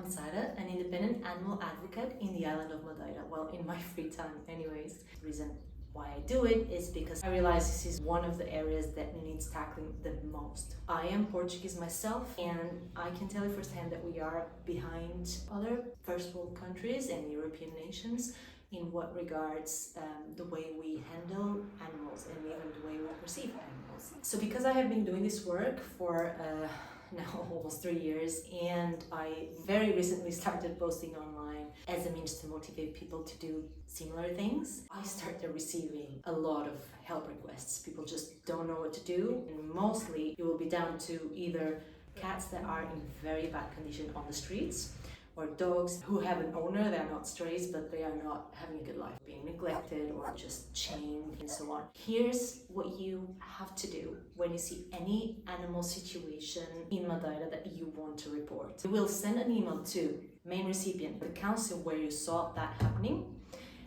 Sara, an independent animal advocate in the island of Madeira. Well, in my free time anyways. The reason why I do it is because I realize this is one of the areas that needs tackling the most. I am Portuguese myself, and I can tell you firsthand that we are behind other first world countries and European nations in what regards the way we handle animals and even the way we perceive animals. So because I have been doing this work for now almost 3 years, and I very recently started posting online as a means to motivate people to do similar things, I started receiving a lot of help requests. People just don't know what to do, and mostly it will be down to either cats that are in very bad condition on the streets, or dogs who have an owner. They're not strays, but they are not having a good life, being neglected or just chained and so on. Here's what you have to do when you see any animal situation in Madeira that you want to report. You will send an email to main recipient, the council where you saw that happening,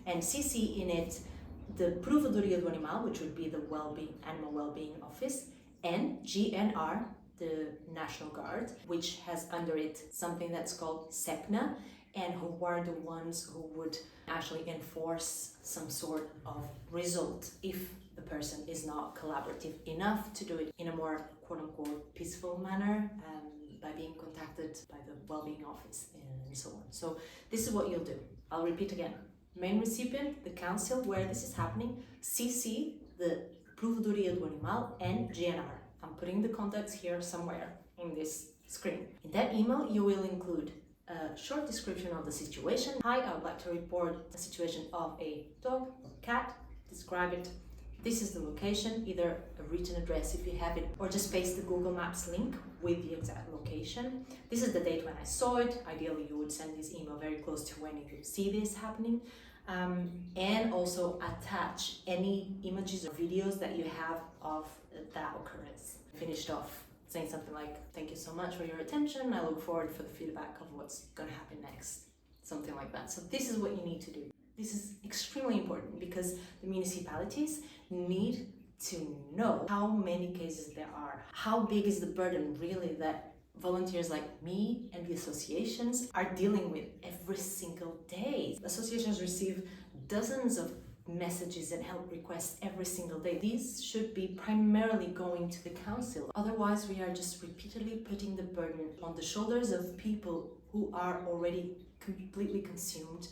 and CC in it the Provedoria do Animal, which would be the Animal Wellbeing Office, and GNR, the National Guard, which has under it something that's called SEPNA, and who are the ones who would actually enforce some sort of result if the person is not collaborative enough to do it in a more quote-unquote peaceful manner, by being contacted by the Wellbeing Office and so on. So this is what you'll do. I'll repeat again. Main recipient, the council where this is happening, CC, the Provedoria do Animal, and GNR. I'm putting the contacts here somewhere in this screen. In that email, you will include a short description of the situation. Hi, I would like to report the situation of a dog or cat. Describe it. This is the location, either a written address if you have it, or just paste the Google Maps link with the exact location. This is the date when I saw it. Ideally, you would send this email very close to when you see this happening. And also attach any images or videos that you have of that occurrence. Finished off saying something like, thank you so much for your attention. I look forward for the feedback of what's going to happen next. Something like that. So this is what you need to do. This is extremely important because the municipalities need to know how many cases there are. How big is the burden really that volunteers like me and the associations are dealing with every single day. Associations receive dozens of messages and help requests every single day. These should be primarily going to the council. Otherwise, we are just repeatedly putting the burden on the shoulders of people who are already completely consumed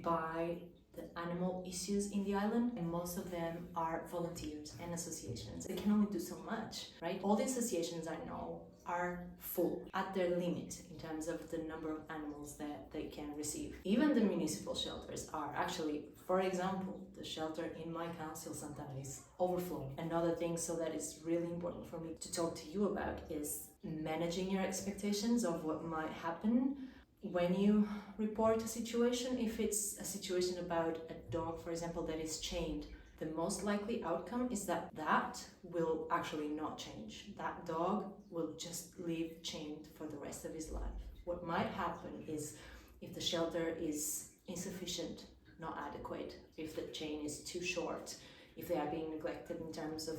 by the animal issues in the island, and most of them are volunteers and associations. They can only do so much, right? All the associations I know are full at their limit in terms of the number of animals that they can receive. Even the municipal shelters are actually, for example, the shelter in my council Santana is overflowing. Another thing so that is really important for me to talk to you about is managing your expectations of what might happen when you report a situation. If it's a situation about a dog, for example, that is chained, the most likely outcome is that will actually not change. That dog will just live chained for the rest of his life. What might happen is if the shelter is insufficient, not adequate, if the chain is too short, if they are being neglected in terms of,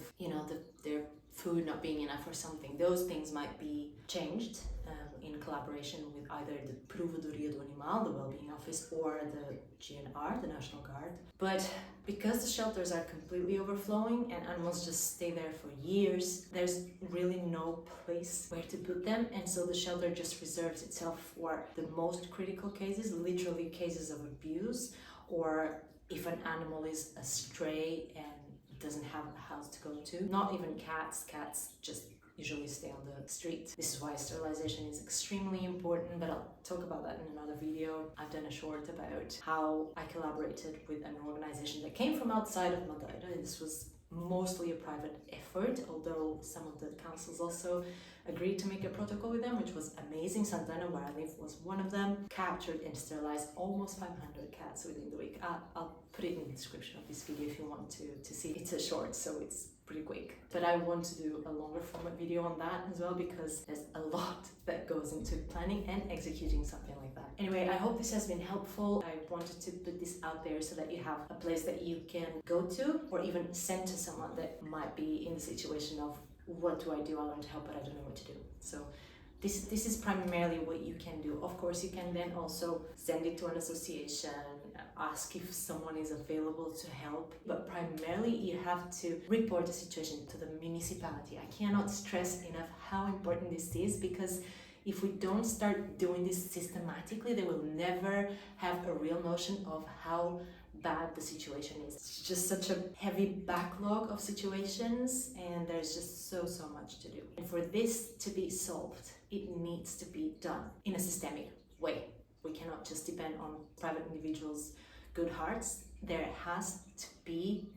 their food not being enough or something, those things might be changed in collaboration with either the Provedoria do Animal, the Wellbeing Office, or the GNR, the National Guard. But because the shelters are completely overflowing and animals just stay there for years, there's really no place where to put them, and so the shelter just reserves itself for the most critical cases, literally cases of abuse, or if an animal is a stray and doesn't have a house to go to. Not even cats just usually stay on the street. This is why sterilization is extremely important, but I'll talk about that in another video. I've done a short about how I collaborated with an organization that came from outside of Madeira. This was mostly a private effort, although some of the councils also agreed to make a protocol with them, which was amazing. Santana, where I live, was one of them. Captured and sterilized almost 500 cats within the week. I'll put it in the description of this video if you want to see. It's a short, so it's pretty quick. But I want to do a longer format video on that as well, because there's a lot that goes into planning and executing something like that. Anyway, I hope this has been helpful. I wanted to put this out there so that you have a place that you can go to, or even send to someone that might be in the situation of, what do? I want to help, but I don't know what to do. So this is primarily what you can do Of course, you can then also send it to an association, ask if someone is available to help, but primarily you have to report the situation to the municipality. I cannot stress enough how important this is, because if we don't start doing this systematically, they will never have a real notion of how bad the situation is. It's just such a heavy backlog of situations, and there's just so much to do. And for this to be solved, it needs to be done in a systemic way. We cannot just depend on private individuals' good hearts. There has to be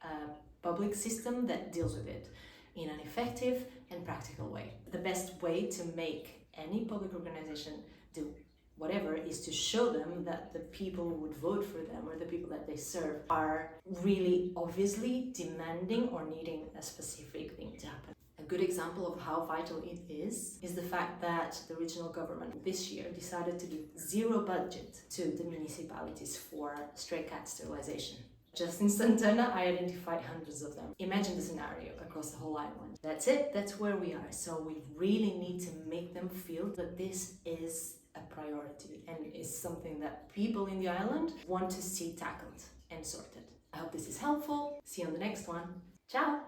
a public system that deals with it in an effective and practical way. The best way to make any public organization do whatever is to show them that the people who would vote for them, or the people that they serve, are really obviously demanding or needing a specific thing to happen. A good example of how vital it is the fact that the regional government this year decided to give zero budget to the municipalities for stray cat sterilization. Just in Santana, I identified hundreds of them. Imagine the scenario across the whole island. That's it, that's where we are. So we really need to make them feel that this is a priority and is something that people in the island want to see tackled and sorted. I hope this is helpful. See you on the next one. Ciao!